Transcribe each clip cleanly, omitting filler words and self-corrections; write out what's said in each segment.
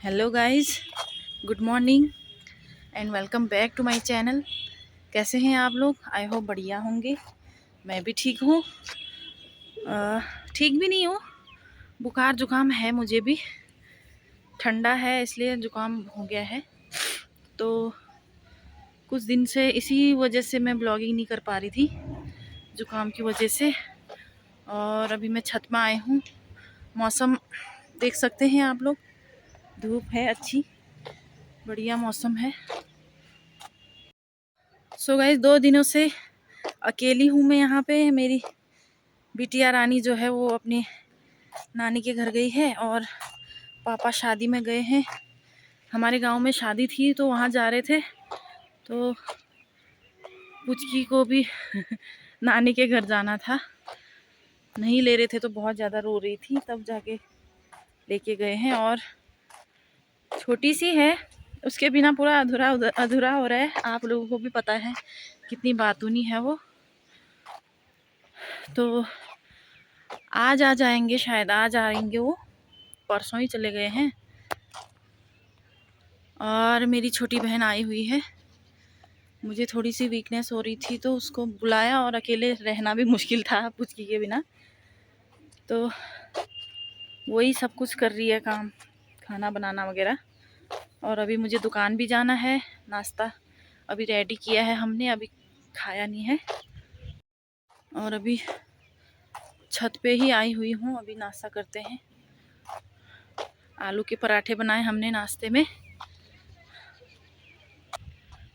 Hello guys, good morning and welcome back to my channel. कैसे हैं आप लोग? आई होप बढ़िया होंगे। मैं भी ठीक हूँ। ठीक भी नहीं हूँ, बुखार जुकाम है, मुझे भी ठंडा है इसलिए जुकाम हो गया है। तो कुछ दिन से इसी वजह से मैं ब्लॉगिंग नहीं कर पा रही थी, जुकाम की वजह से। और अभी मैं छत में आई हूँ। मौसम देख सकते हैं आप लोग, धूप है, अच्छी बढ़िया मौसम है। सो गाइस, 2 दिनों से अकेली हूँ मैं यहाँ पे। मेरी बिटिया रानी जो है वो अपनी नानी के घर गई है और पापा शादी में गए हैं। हमारे गांव में शादी थी तो वहाँ जा रहे थे। तो पुचकी को भी नानी के घर जाना था, नहीं ले रहे थे तो बहुत ज़्यादा रो रही थी, तब जाके लेके गए हैं। और छोटी सी है, उसके बिना पूरा अधूरा अधूरा हो रहा है। आप लोगों को भी पता है कितनी बातूनी है वो। तो आज आ जाएंगे, शायद आज आएंगे वो, परसों ही चले गए हैं। और मेरी छोटी बहन आई हुई है। मुझे थोड़ी सी वीकनेस हो रही थी तो उसको बुलाया, और अकेले रहना भी मुश्किल था पुचकी के बिना। तो वही सब कुछ कर रही है, काम, खाना बनाना वगैरह। और अभी मुझे दुकान भी जाना है। नाश्ता अभी रेडी किया है हमने, अभी खाया नहीं है। और अभी छत पे ही आई हुई हूँ, अभी नाश्ता करते हैं। आलू के पराठे बनाए हमने नाश्ते में।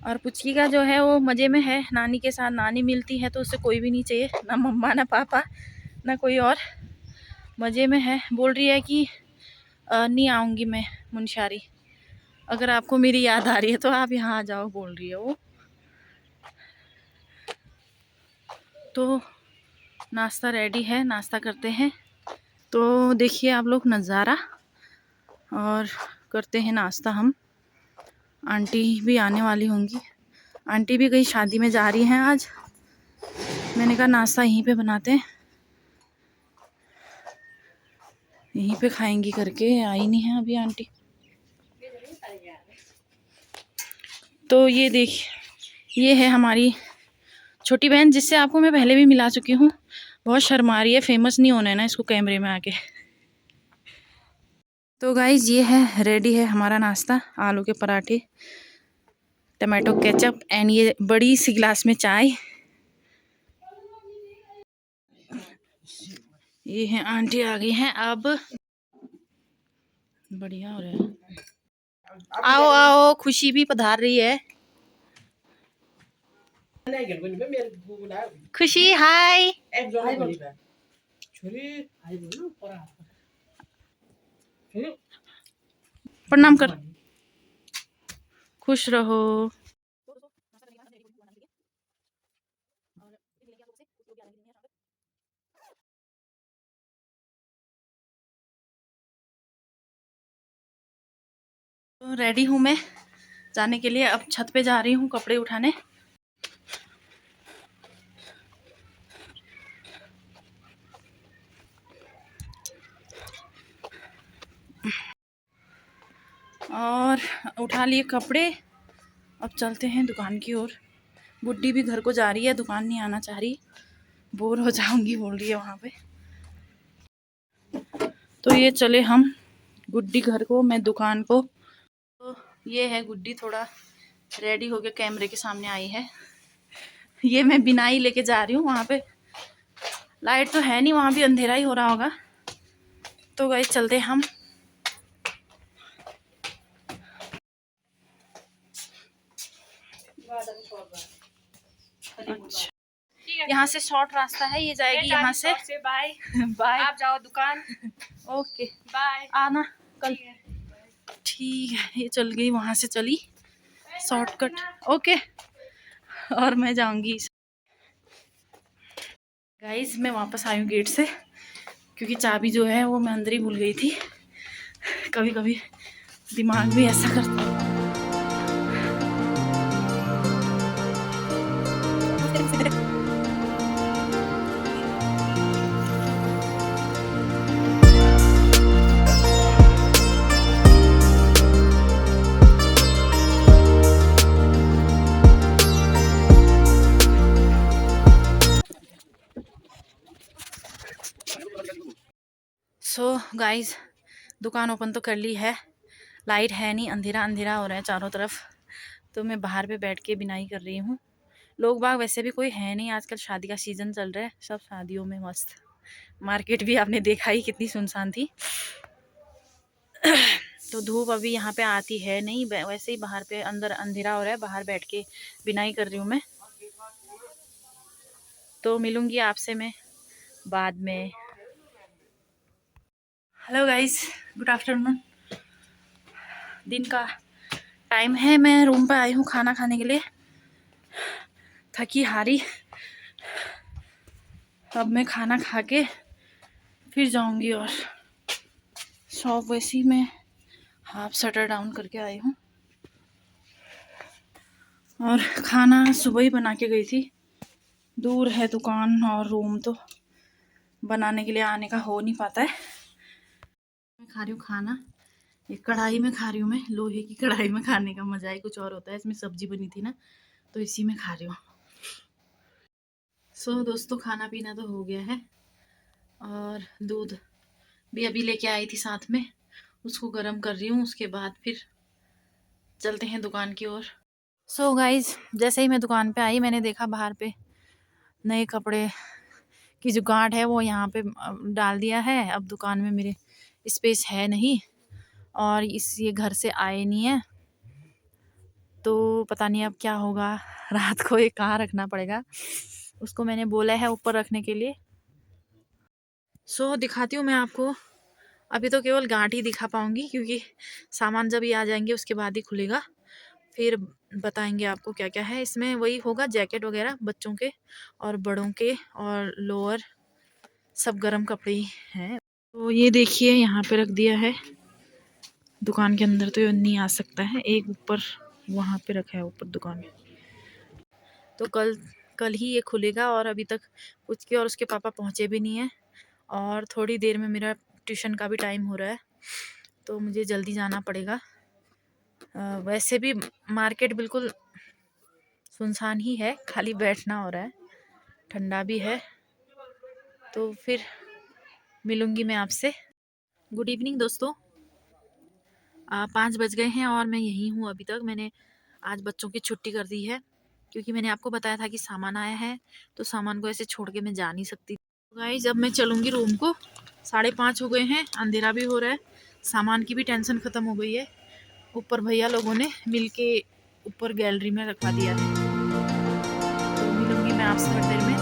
और पुचकी का जो है वो मज़े में है, नानी के साथ। नानी मिलती है तो उसे कोई भी नहीं चाहिए, ना मम्मा ना पापा ना कोई और। मज़े में है। बोल रही है कि नहीं आऊँगी मैं मुनस्यारी, अगर आपको मेरी याद आ रही है तो आप यहाँ आ जाओ, बोल रही है वो। तो नाश्ता रेडी है, नाश्ता करते हैं। तो देखिए आप लोग नज़ारा, और करते हैं नाश्ता हम। आंटी भी आने वाली होंगी, आंटी भी कहीं शादी में जा रही हैं आज। मैंने कहा नाश्ता यहीं पे बनाते हैं, यहीं पे खाएंगी करके। आई नहीं है अभी आंटी। तो ये देखिए, ये है हमारी छोटी बहन, जिससे आपको मैं पहले भी मिला चुकी हूँ। बहुत शर्मा रही है, फेमस नहीं होना है ना इसको कैमरे में आके। तो गाइज, ये है, रेडी है हमारा नाश्ता। आलू के पराठे, टमाटो केचप, एंड ये बड़ी सी गिलास में चाय। ये है आंटी आ गई हैं अब। बढ़िया हो रहा है। आओ आओ, खुशी भी पधार रही है। खुशी हाय। प्रणाम कर, खुश रहो। तो रेडी हूँ मैं जाने के लिए। अब छत पे जा रही हूँ कपड़े उठाने। और उठा लिए कपड़े, अब चलते हैं दुकान की ओर। बुड्ढी भी घर को जा रही है, दुकान नहीं आना चाह रही, बोर हो जाऊंगी बोल रही है वहाँ पे। तो ये चले हम गुड्डी घर को, मैं दुकान को। तो ये है गुड्डी, थोड़ा रेडी होके कैमरे के सामने आई है। ये मैं बिना ही लेके जा रही हूँ वहाँ पे। लाइट तो है नहीं, वहाँ भी अंधेरा ही हो रहा होगा। तो गाइस चलते हम। अच्छा, यहाँ से शॉर्ट रास्ता है, ये जाएगी यहाँ से। बाय बाय, आप जाओ दुकान। ओके बाय, आना कल। ठीक है, ये चल गई, वहाँ से चली शॉर्टकट। ओके, और मैं जाऊंगी। गाइस, मैं वापस आई हूँ गेट से, क्योंकि चाबी जो है वो मैं अंदर ही भूल गई थी। कभी कभी दिमाग भी ऐसा करता है। सो गाइस, दुकान ओपन तो कर ली है। लाइट है नहीं, अंधेरा अंधेरा हो रहा है चारों तरफ। तो मैं बाहर पे बैठ के बिनाई कर रही हूँ। लोग बाग वैसे भी कोई है नहीं, आजकल शादी का सीज़न चल रहा है, सब शादियों में मस्त। मार्केट भी आपने देखा ही कितनी सुनसान थी। तो धूप अभी यहाँ पे आती है नहीं, वैसे ही बाहर पे अंदर अंधेरा हो रहा है, बाहर बैठ के बिनाई कर रही हूँ मैं। तो मिलूँगी आपसे मैं बाद में। Hello guys, good afternoon. दिन का टाइम है, मैं रूम पे आई हूँ खाना खाने के लिए, थकी हारी। अब मैं खाना खा के फिर जाऊँगी। और शॉप वैसे ही मैं हाफ शटर डाउन करके आई हूँ। और खाना सुबह ही बना के गई थी, दूर है दुकान और रूम, तो बनाने के लिए आने का हो नहीं पाता है। मैं खा रही हूँ खाना, एक कढ़ाई में खा रही हूँ मैं। लोहे की कढ़ाई में खाने का मजा ही कुछ और होता है। इसमें सब्जी बनी थी ना, तो इसी में खा रही हूँ। सो दोस्तों, खाना पीना तो हो गया है और दूध भी अभी लेके आई थी साथ में, उसको गर्म कर रही हूँ। उसके बाद फिर चलते हैं दुकान की ओर। सो गाइज, जैसे ही मैं दुकान पे आई, मैंने देखा बाहर पे नए कपड़े की जो गांठ है वो यहाँ पे डाल दिया है। अब दुकान में मेरे स्पेस है नहीं, और ये घर से आए नहीं है, तो पता नहीं अब क्या होगा। रात को ये कहाँ रखना पड़ेगा, उसको मैंने बोला है ऊपर रखने के लिए। सो दिखाती हूँ मैं आपको। अभी तो केवल गांठ ही दिखा पाऊँगी, क्योंकि सामान जब ये आ जाएंगे उसके बाद ही खुलेगा। फिर बताएंगे आपको क्या क्या है इसमें। वही होगा, जैकेट वगैरह बच्चों के और बड़ों के, और लोअर, सब गर्म कपड़े ही हैं। तो ये देखिए यहाँ पे रख दिया है दुकान के अंदर, तो ये नहीं आ सकता है। एक ऊपर वहाँ पे रखा है, ऊपर दुकान में। तो कल कल ही ये खुलेगा, और अभी तक कुछ के और उसके पापा पहुँचे भी नहीं है। और थोड़ी देर में मेरा ट्यूशन का भी टाइम हो रहा है, तो मुझे जल्दी जाना पड़ेगा। वैसे भी मार्केट बिल्कुल सुनसान ही है, खाली बैठना हो रहा है, ठंडा भी है। तो फिर मिलूँगी मैं आपसे। गुड इवनिंग दोस्तों। 5 बज गए हैं और मैं यहीं हूँ अभी तक। मैंने आज बच्चों की छुट्टी कर दी है, क्योंकि मैंने आपको बताया था कि सामान आया है, तो सामान को ऐसे छोड़ के मैं जा नहीं सकती। गाइस, अब मैं चलूँगी रूम को। 5:30 हो गए हैं, अंधेरा भी हो रहा है, सामान की भी टेंशन ख़त्म हो गई है। ऊपर भैया लोगों ने मिल के ऊपर गैलरी में रखवा दिया है। तो मिलूँगी मैं आपसे थोड़ी देर में।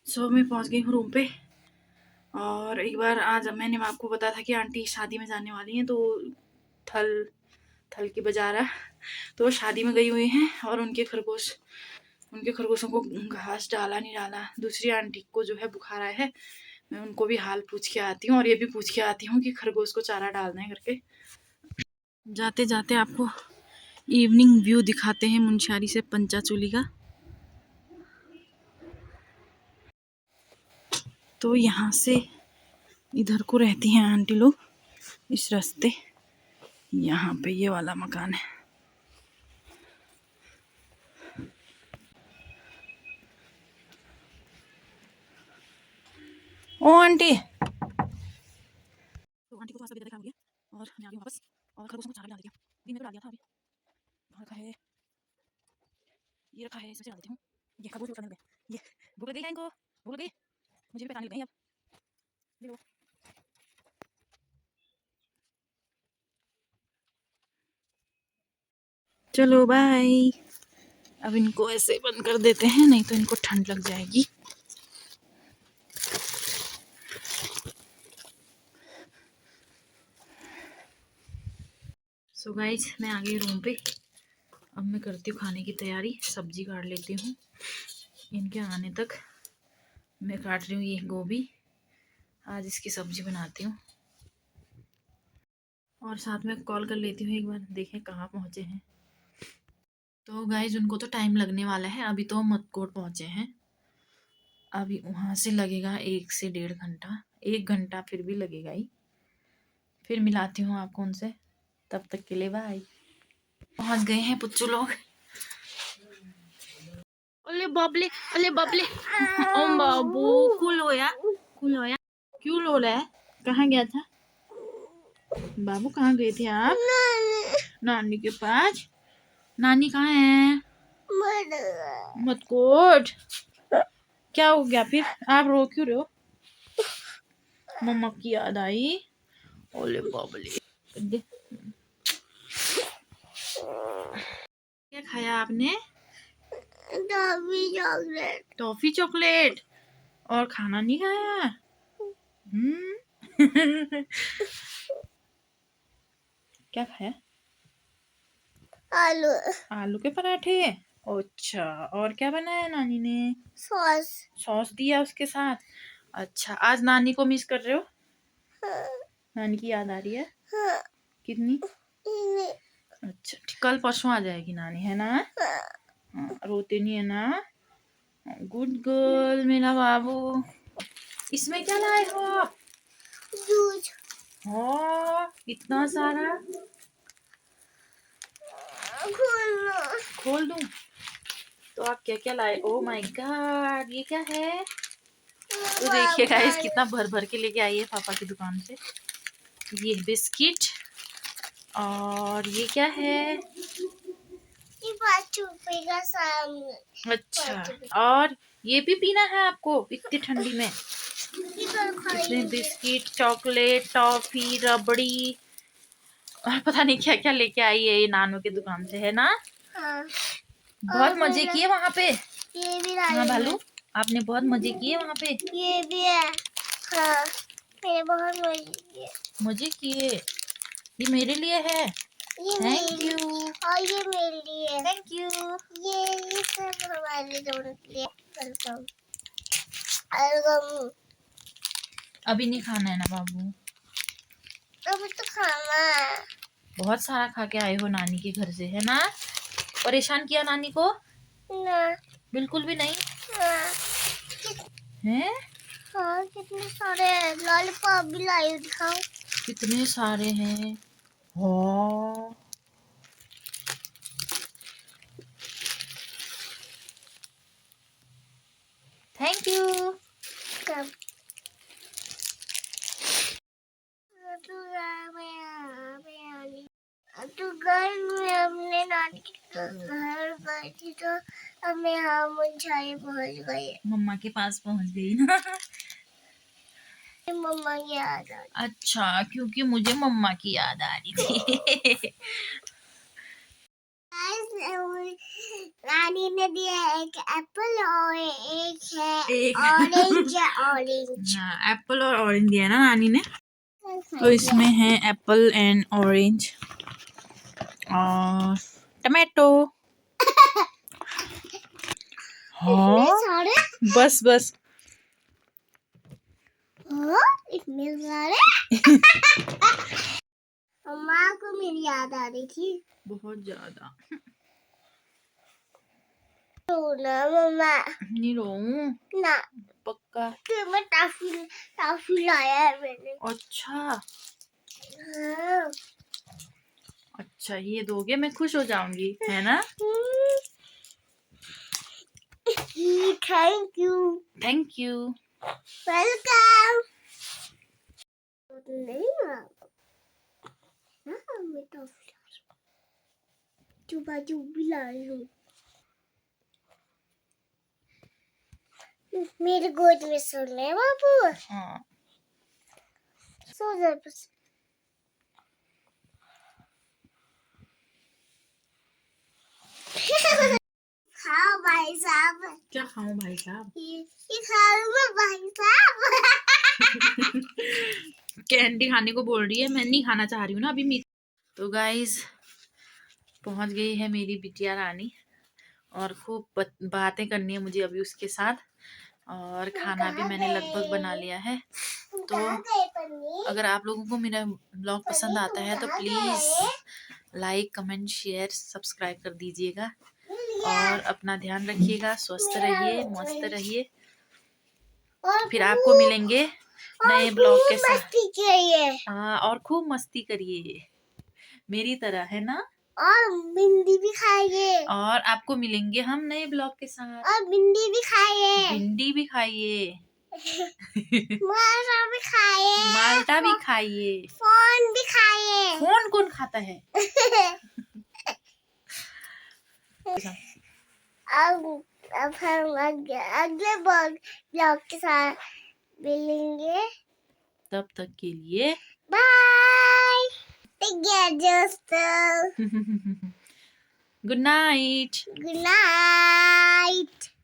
सो मैं पहुंच गई हूँ रूम पे। और एक बार आज मैंने आपको बताया था कि आंटी शादी में जाने वाली हैं, तो थल थल की बजा रहा, तो शादी में गई हुई हैं। और उनके खरगोशों को घास डाला नहीं डाला। दूसरी आंटी को जो है बुखार आया है, मैं उनको भी हाल पूछ के आती हूँ, और ये भी पूछ के आती हूँ कि खरगोश को चारा डालना है करके। जाते जाते आपको इवनिंग व्यू दिखाते हैं मुनस्यारी से पंचाचूली का। तो यहाँ से इधर को रहती हैं आंटी लोग, इस रास्ते। यहाँ पे ये वाला मकान है। ओ आंटी, तो आंटी को थोड़ा सा भी देखा मुझे, और मैं आ गई वापस। और खरगोशों को चारा डाल देती हूँ। दिन में तो डाल दिया था, अभी कहाँ रखा है, ये रखा है, इसमें डाल देती हूँ। ये खरगोश उठाने लगे, ये भूख लग गई है इनको, भूख लग गई, मुझे भी पहचाने लग गई अब। देखो, चलो बाय। अब इनको ऐसे बंद कर देते हैं, नहीं तो इनको ठंड लग जाएगी। सो गाइज, मैं आ गई रूम पे। अब मैं करती हूँ खाने की तैयारी, सब्जी काट लेती हूँ। इनके आने तक मैं काट रही हूँ ये गोभी, आज इसकी सब्जी बनाती हूँ। और साथ में कॉल कर लेती हूँ एक बार, देखें कहाँ पहुँचे हैं। तो गाइज, उनको तो टाइम लगने वाला है, अभी तो मटकोट पहुँचे हैं। अभी वहाँ से लगेगा 1 से 1.5 घंटा, 1 घंटा फिर भी लगेगा ही। फिर मिलाती हूँ आपको उनसे, तब तक के लिए बाय। पहुंच गए हैं पुच्चू लोग। ओले बबले, ओले बबले, ओ बाबू कूल होया, कूल होया। क्यों लो रहा है? कहाँ गया था बाबू? कहाँ गए थे आप? नानी के पास। नानी कहाँ है? मत कोट। क्या हो गया फिर? आप रो क्यों रहे हो? मम्मा की याद आई। ओले बबले। क्या खाया आपने? Toffee chocolate. टॉफी चॉकलेट और खाना नहीं खाया? क्या खाया? आलू। आलू के पराठे। अच्छा, और क्या बनाया नानी ने? सॉस। सॉस दिया उसके साथ। अच्छा, आज नानी को मिस कर रहे हो? हाँ। नानी की याद आ रही है? हाँ। कितनी? अच्छा, कल परसों आ जाएगी नानी, है ना? हाँ, रोते नहीं है ना? गुड गर्ल मेरा बाबू। इसमें क्या लाए हो आप? दूध। हाँ, इतना सारा। खोल दूं? तो आप क्या क्या लाए? ओ माय गॉड, ये क्या है? तो देखिए गाइस, कितना भर भर के लेके आई है पापा की दुकान से। ये बिस्किट, और ये क्या है? ये 5 रुपए का सामान। अच्छा, और ये भी पीना है आपको इतनी ठंडी में? इसमें बिस्किट, चॉकलेट, टॉफी, रबड़ी और पता नहीं क्या क्या लेके आई है ये नानू की दुकान से, है ना? हाँ। बहुत मजे किए वहाँ पे। ये भी हाँ भालू, आपने बहुत मजे किए वहाँ पे। ये भी है। हाँ, मैंने बहुत मजे किए। मजे किए। ये मेरे लिए है। Thank you. और ये मेरे लिए। Thank you. ये सब हमारे दोनों के लिए। वेलकम। वेलकम। अभी नहीं खाना है ना बाबू? अभी तो खाना है। बहुत सारा खा के आए हो नानी के घर से, है ना? परेशान किया नानी को? ना, बिल्कुल भी नहीं। हैं? हाँ, कितने सारे लॉलीपॉप भी लाई हूँ, दिखाओ। कितने सारे हैं। हाँ, थैंक यू। कब? तो घर में अपने नानी के घर गई थी, तो हमें यहाँ मुंशाई पहुँच गए। मम्मा के पास पहुँच गई ना? मम्मा की याद आ रही। अच्छा, क्योंकि मुझे मम्मा की याद आ रही थी। नानी ने दिया एक एप्पल और एक है ऑरेंज। ऑरेंज, हाँ, एप्पल और ऑरेंज दिया ना नानी ने। तो इसमें है एप्पल एंड ऑरेंज और टमाटो। हाँ, बस बस। इतने सारे। मम्मा को मेरी याद आ रही थी बहुत ज्यादा। रोना मम्मा? नहीं रोऊं ना, पक्का। मैं टॉफी लाया है मैंने। अच्छा। हाँ। अच्छा, ये दोगे मैं खुश हो जाऊंगी, है ना? Thank you. Thank you. Welcome. नहीं मैं टॉफी चुपा चुप भी लाई हूँ। मेरे गोद में सोना है बाबू। हाँ, सो जा बस। खाओ भाई साहब। क्या खाऊं भाई साहब? ये खाऊंगा भाई साहब। कैंडी खाने को बोल रही है, मैं नहीं खाना चाह रही हूँ ना अभी मीठा। तो गाइस, पहुंच गई है मेरी बिटिया रानी, और खूब बातें करनी है मुझे अभी उसके साथ, और खाना भी मैंने लगभग बना लिया है। तो अगर आप लोगों को मेरा ब्लॉग पसंद आता है तो please like, comment, share, subscribe कर दीजिएगा, और अपना ध्यान रखिएगा, स्वस्थ रहिए, मस्त रहिए। फिर आपको मिलेंगे नए ब्लॉग के साथ। मस्ती करिए। हाँ, और खूब मस्ती करिए मेरी तरह, है ना। और भिंडी भी खाइए। और आपको मिलेंगे हम नए ब्लॉग के साथ। और भिंडी भी खाइए। भिंडी भी खाइए। माल्टा भी खाइए। माल्टा भी खाइए। फोन भी खाइए। फोन कौन खाता है? अब हम अगले ब्लॉग के साथ मिलेंगे। तब तक के लिए बाय। टेक केयर दोस्तों। Good night. Good night.